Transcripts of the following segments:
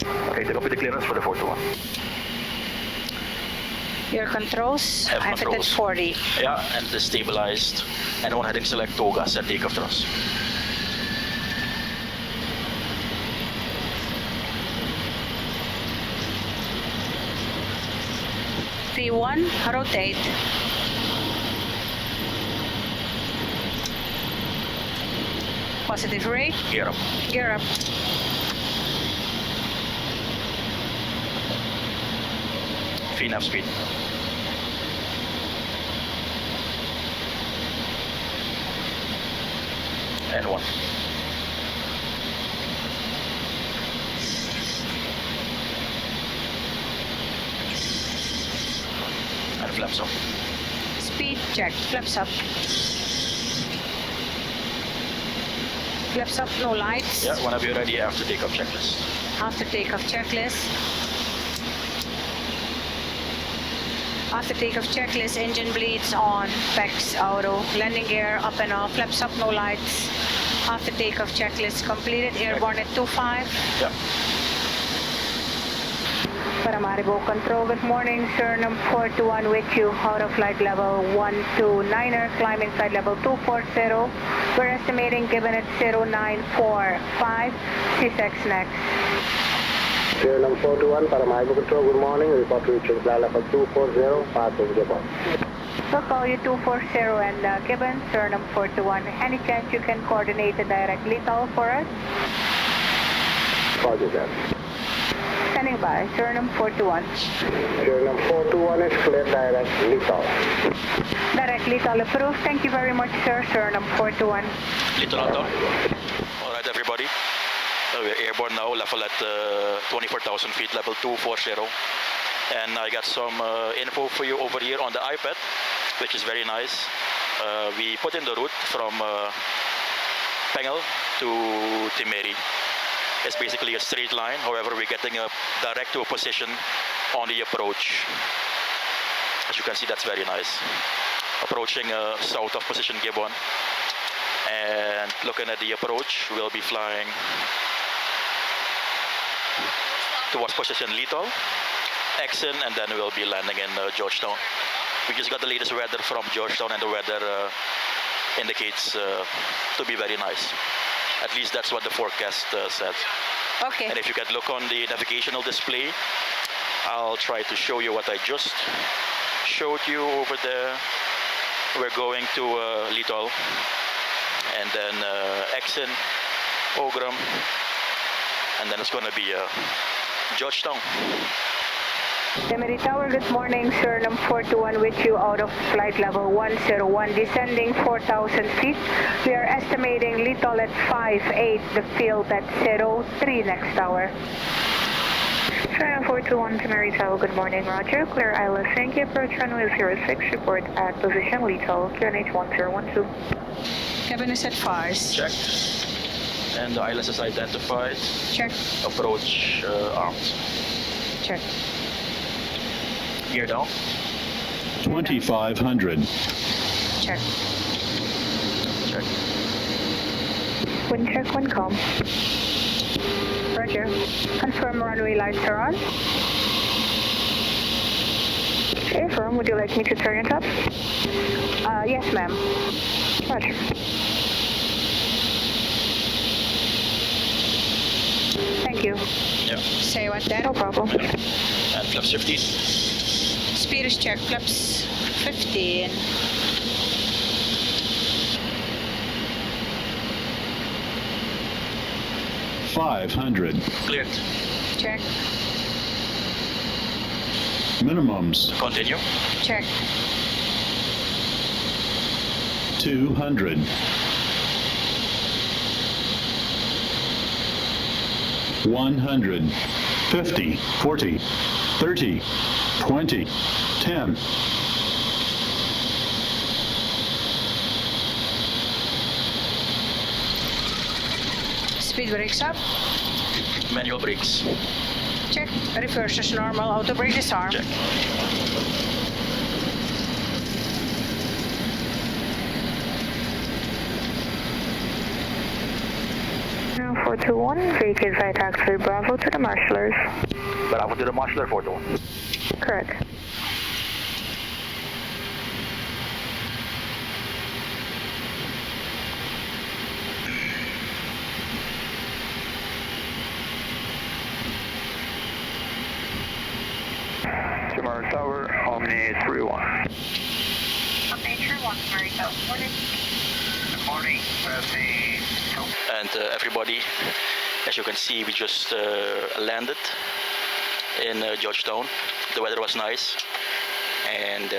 Okay, take up with the clearance for the 421. Your controls, I've hit at 40. Yeah, and it's stabilized. And on heading select TOGA, set takeoff thrust. V1, rotate. Positive rate. Gear up. Gear up. VNAV speed. And 1. And flaps up. Speed check. Flaps up. Flaps up, no lights. Yeah, whenever you're ready after takeoff checklist. After takeoff checklist. After takeoff checklist, engine bleeds on, PEX auto, landing gear up and off, flaps up, no lights. After takeoff checklist completed, airborne at 25. Yeah. Paramaribo control, good morning, Surinam 421 with you, out of flight level 129er, climb inside level 240. We're estimating given at 0945, CSEX next. Surinam 421, Paramaribo control, good morning, report reaching flight level 240, passing Gibbon. We'll call you 240 and Gibbon, Surinam 421. Any chance you can coordinate a direct lethal for us? Roger that. Standing by, Surinam 421. Surinam 421 is clear, direct lethal. Direct lethal approved. Thank you very much, sir. Surinam 421. Little Alto. Alright, everybody. We're airborne now, level at 24,000 feet, level 240. And I got some info for you over here on the iPad, which is very nice. We put in the route from Pengel to Timeri. It's basically a straight line, however we're getting a direct to a position on the approach. As you can see, that's very nice. Approaching south of position Gibbon. And looking at the approach, we'll be flying towards position Lethal, Exon, and then we'll be landing in Georgetown. We just got the latest weather from Georgetown, and the weather indicates to be very nice. At least that's what the forecast says. Okay. And if you can look on the navigational display, I'll try to show you what I just showed you over there. We're going to Lethal, and then Exon, Ogram, and then it's going to be Georgetown. Timeri Tower, good morning, Surinam 421 with you out of flight level 101, descending 4,000 feet. We are estimating Lethal at 5.8, the field at 03 next tower. Surinam 421, Timeri Tower, good morning, roger. Clear ILS, thank you. Approach runway 06, report at position Lethal, QNH 1012. Cabin is at FARS. Checked. And the ILS is identified. Check. Approach armed. Check. Gear down. 2,500. Check. Check. Wind check, wind calm. Roger. Confirm runway lights are on. Affirm, would you like me to turn it up? Yes, ma'am. Roger. Thank you. Yeah. Say what then? No problem. And flaps 15. Speed is check. Flaps 15. $500. Cleared. Check. Minimums Continue. Check. 200. 100. 50. 40. 30. 20. 10. Speed brakes up. Manual brakes. Check. Reverse is normal. Auto brake disarm. Check. Now 421, vacate via taxiway Bravo to the Marshallers. Bravo to the Marshaller 421. Correct. Tomorrow Tower, Omni 31. Omni 31, Mary Tower. Morning. Good morning, And everybody, as you can see, we just landed in Georgetown. The weather was nice, and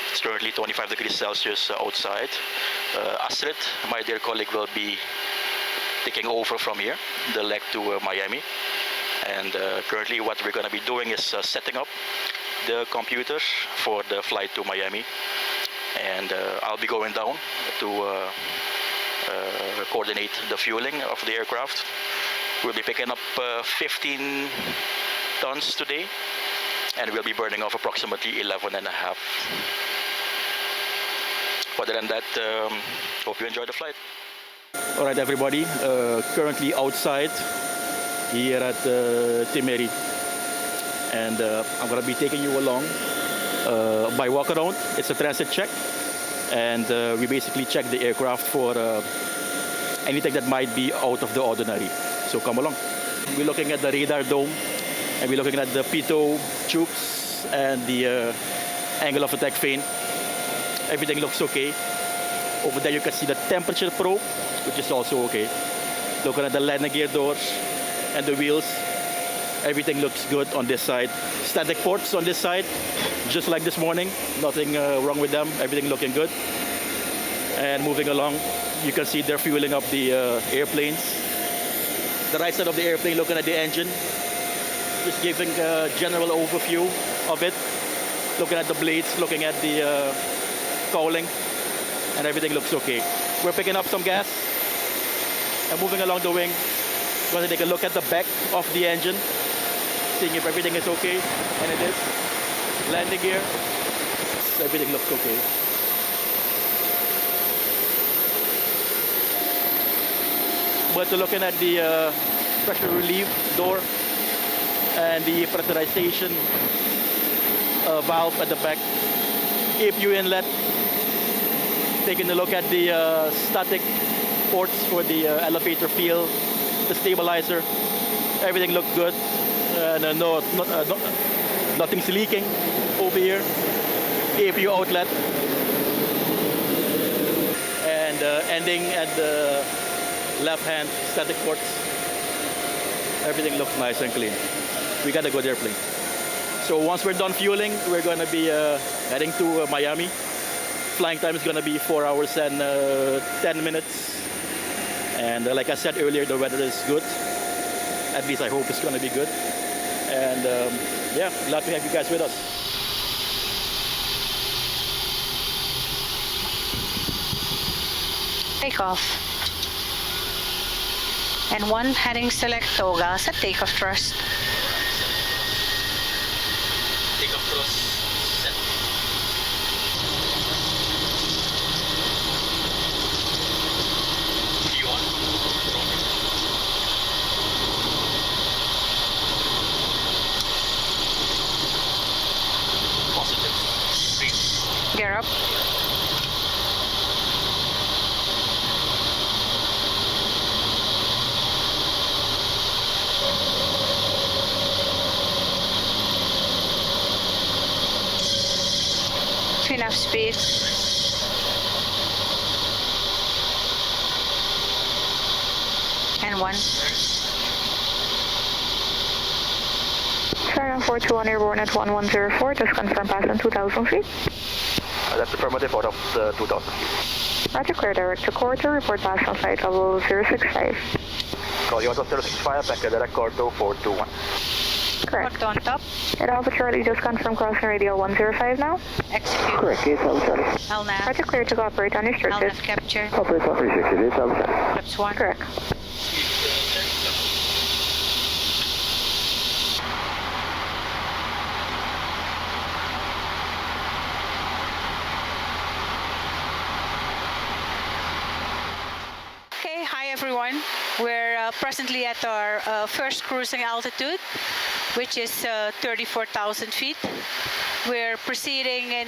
it's currently 25 degrees Celsius outside. Astrid, my dear colleague, will be taking over from here, the leg to Miami. And currently what we're going to be doing is setting up the computers for the flight to Miami. And I'll be going down to coordinate the fueling of the aircraft. We'll be picking up 15 tons today, and we'll be burning off approximately 11 and a half. Other than that, hope you enjoy the flight. All right, everybody, currently outside here at Timeri, and I'm going to be taking you along by walk around. It's a transit check, and we basically check the aircraft for anything that might be out of the ordinary. So come along. We're looking at the radar dome, and we're looking at the pitot tubes and the angle of attack vane. Everything looks okay. Over there you can see the temperature probe, which is also okay. Looking at the landing gear doors and the wheels, everything looks good on this side. Static ports on this side, just like this morning. Nothing wrong with them, everything looking good. And moving along, you can see they're fueling up the airplanes. The right side of the airplane, looking at the engine, just giving a general overview of it. Looking at the blades, looking at the cowling, and everything looks okay. We're picking up some gas and moving along the wing. We're going to take a look at the back of the engine, seeing if everything is okay, and it is. Landing gear, everything looks okay. But looking at the pressure relief door and the pressurization valve at the back, APU inlet, taking a look at the static ports for the elevator field, the stabilizer, everything looked good, and nothing's leaking over here. APU outlet, and ending at the left hand static ports. Everything looks nice and clean. We got a good airplane. So once we're done fueling, we're going to be heading to Miami. Flying time is going to be 4 hours and 10 minutes. And like I said earlier, the weather is good. At least I hope it's going to be good. And yeah, glad to have you guys with us. Takeoff. And 1 heading select toga sa takeoff thrust. Takeoff thrust set. V1. Positive. Breathe. Gear up. Enough speed. And 1. Surinam 421 airborne at 1104, just confirm pass on 2,000 feet. That's affirmative out of the 2,000 feet. Roger, clear direct to Corto, report pass on flight level 065. Call you out of 065, back to direct Corto 421. Correct. Corto on top. At Alpha Charlie, just confirm crossing radial 105 now. Execute. Correct, it's Alpha Charlie. LNAV. Roger, clear to cooperate on your LNAV searches. capture. Operate 360, it's Alpha Charlie. Flips 1. Correct. Okay, hi everyone. everyone. We're presently at our first cruising altitude, which is 34,000 feet. We're proceeding in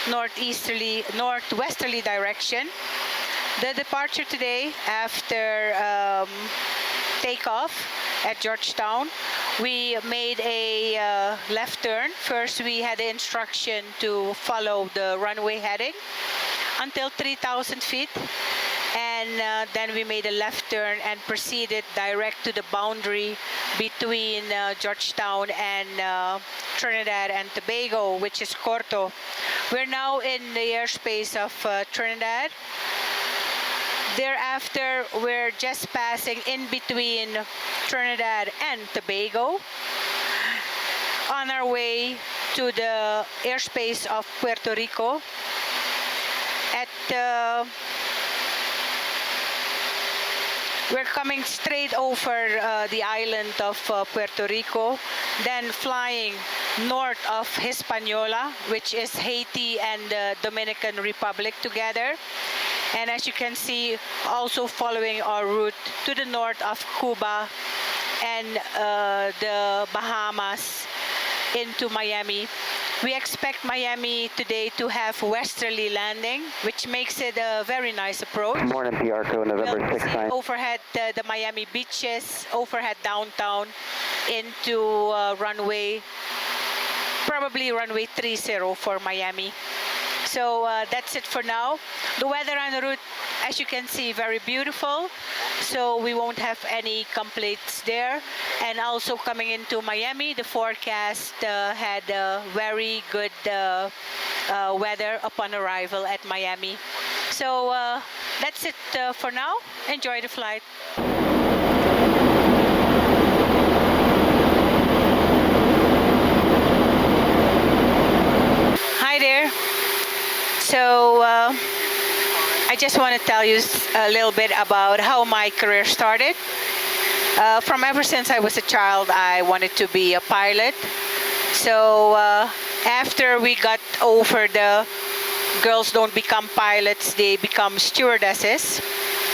northwesterly direction. The departure today, after takeoff at Georgetown, we made a left turn. First, we had the instruction to follow the runway heading until 3,000 feet. And then we made a left turn and proceeded direct to the boundary between Georgetown and Trinidad and Tobago, which is Corto. We're now in the airspace of Trinidad. Thereafter, we're just passing in between Trinidad and Tobago on our way to the airspace of Puerto Rico. We're coming straight over the island of Puerto Rico, then flying north of Hispaniola, which is Haiti and the Dominican Republic together. And as you can see, also following our route to the north of Cuba and the Bahamas into Miami. We expect Miami today to have westerly landing, which makes it a very nice approach. Morning, PRCO, November 69. Overhead the Miami beaches, overhead downtown into runway, probably runway 30 for Miami. So that's it for now. The weather en route, as you can see, very beautiful. So we won't have any complaints there. And also coming into Miami, the forecast had very good weather upon arrival at Miami. So that's it for now. Enjoy the flight. Hi there. So I just want to tell you a little bit about how my career started. From ever since I was a child, I wanted to be a pilot. So after we got over the girls don't become pilots, they become stewardesses,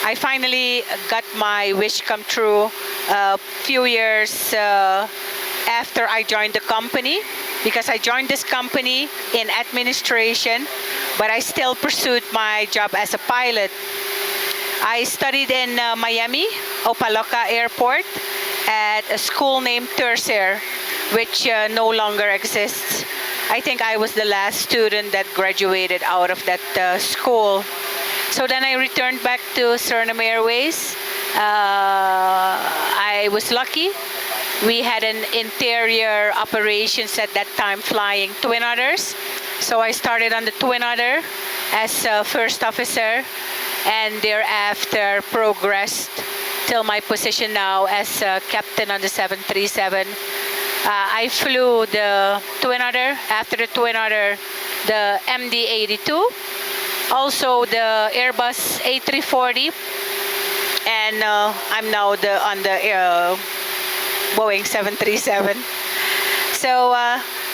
I finally got my wish come true a few years after I joined the company, because I joined this company in administration, but I still pursued my job as a pilot. I studied in Miami, Opaloca Airport, at a school named Tercer, which no longer exists. I think I was the last student that graduated out of that school. So then I returned back to Surinam Airways. I was lucky. We had an interior operations at that time flying Twin Otters. So I started on the Twin Otter as a first officer, and thereafter progressed till my position now as a captain on the 737. I flew the Twin Otter, after the Twin Otter, the MD-82, also the Airbus A340, and I'm now on the Boeing 737. So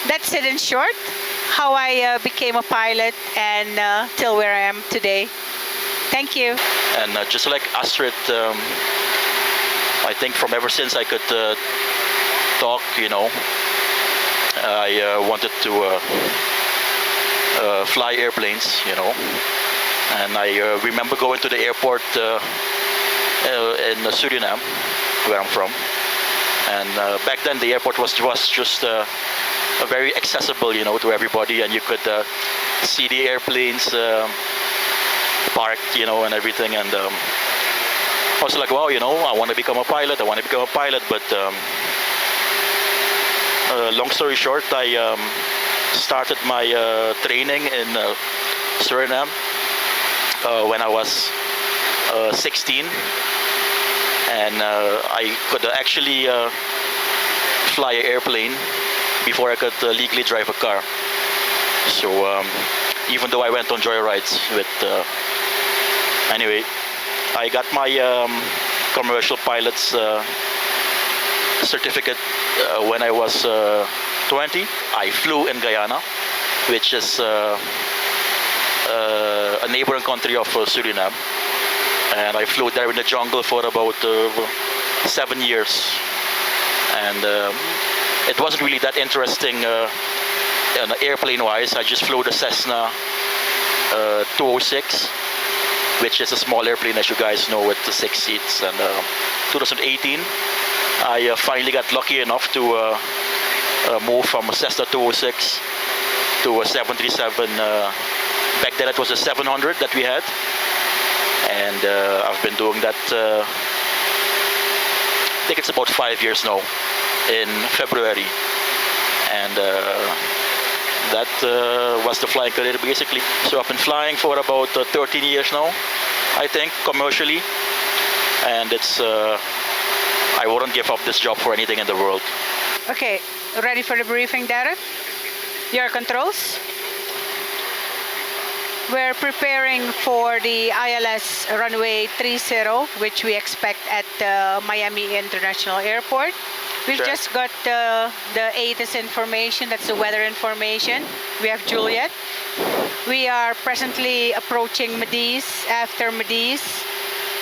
that's it in short, how I became a pilot and till where I am today. Thank you. And just like Astrid, I think from ever since I could talk, I wanted to fly airplanes, and I remember going to the airport in Surinam, where I'm from. And back then the airport was just very accessible, to everybody, and you could see the airplanes parked, and everything. And I was like, wow, I want to become a pilot. But long story short, I started my training in Suriname when I was 16. And I could actually fly an airplane before I could legally drive a car. So even though I went on joyrides with... Anyway, I got my commercial pilot's certificate when I was 20. I flew in Guyana, which is a neighboring country of Suriname. and I flew there in the jungle for about 7 years. And it wasn't really that interesting airplane-wise. I just flew the Cessna 206, which is a small airplane, as you guys know, with the 6 seats. And 2018, I finally got lucky enough to move from a Cessna 206 to a 737. Back then it was a 700 that we had, and I've been doing that. I think it's about 5 years now. In February, and that was the flying career basically. So I've been flying for about 13 years now, I think, commercially, and it's I wouldn't give up this job for anything in the world. Okay, ready for the briefing, Derek? Your controls? We're preparing for the ILS runway 30, which we expect at Miami International Airport. We've just got the ATIS information, that's the weather information. We have Juliet. We are presently approaching Mediz. After Mediz,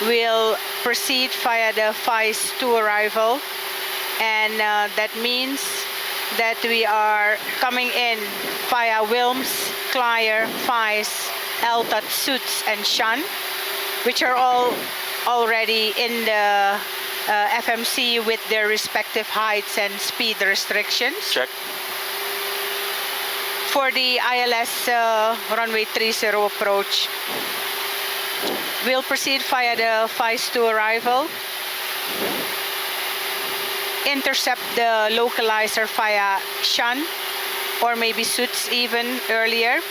we'll proceed via the FICE to arrival. And that means that we are coming in via Wilms, Clier, FICE, LTAT, Suits, and Shan, which are all already in the FMC with their respective heights and speed restrictions. Check. For the ILS runway 30 approach, we'll proceed via the FICE to arrival, intercept the localizer via Shan, or maybe Suits even earlier,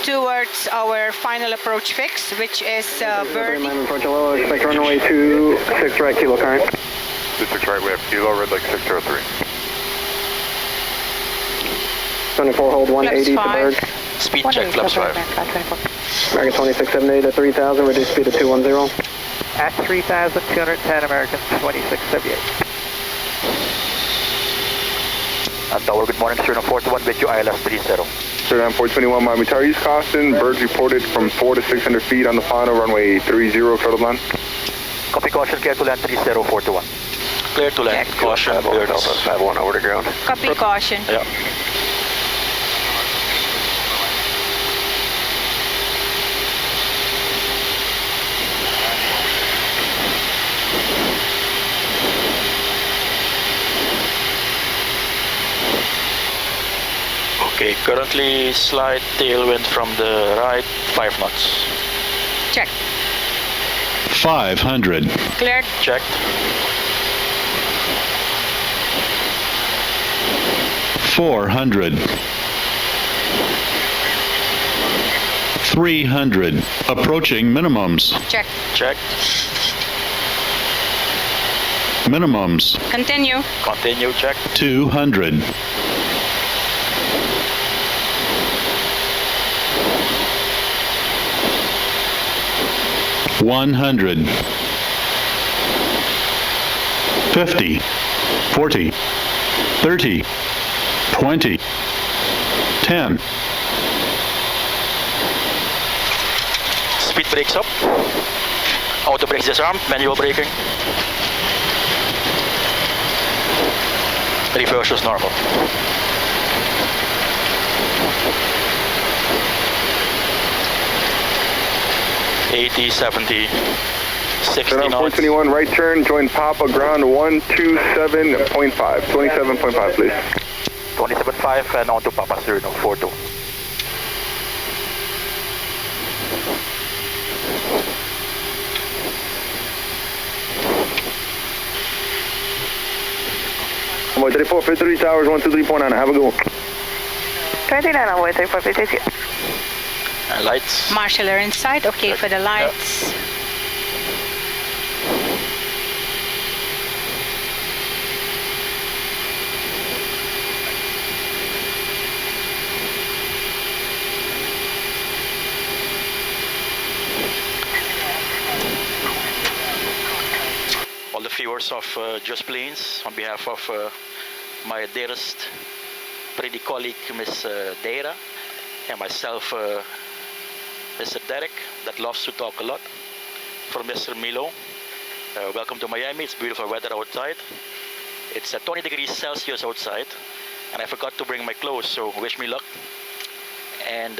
towards our final approach fix, which is Bird. Approach low, expect runway 26 right, kilo current. 26 right, we have kilo, red lake 603. 24, hold 180 to Bird. Speed check, flaps 5. American 2678 at 3000, reduce speed to 210. At 3,210, American 2678. Tower, good morning, Surinam 421 with you, ILS 30. Surinam 421, Miami Tower, East Costin. Birds reported from 400 to 600 feet on the final runway 30, total land. Copy, caution, clear to land 30421. Clear to land, Check. caution, birds. 51 over the ground. Copy, caution. Yeah. Okay, currently slight tailwind from the right, 5 knots. Check. 500. Cleared. Checked. $400. 300. Approaching minimums. Check. Checked. Minimums. Continue. Continue, checked. 200. 100. 50. 40. 30. 20. 10. Speed brakes up. Auto brakes disarmed, manual braking. Reverse is normal. 80, 70, 60 Surinam knots. 421, right turn, join Papa, ground 127.5. 27.5, please. 27.5 and on to Papa Surinam 42. Envoy 3453 towers, 123.9. Have a good one. 29 on way 3453. And lights. Marshall are inside. Okay, for the lights. All the viewers of Just Planes, on behalf of my dearest pretty colleague Miss Deira and myself, Mr. Derek, that loves to talk a lot. from Mr. Milo. Welcome to Miami. It's beautiful weather outside. It's 20 degrees Celsius outside, and I forgot to bring my clothes, so wish me luck. And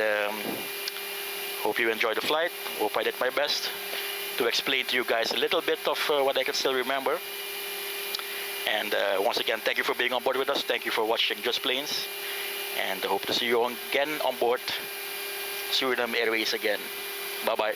hope you enjoy the flight. Hope I did my best to explain to you guys a little bit of what I can still remember. And once again, thank you for being on board with us. Thank you for watching Just Planes, and I hope to see you again on board Surinam Airways again. Bye bye.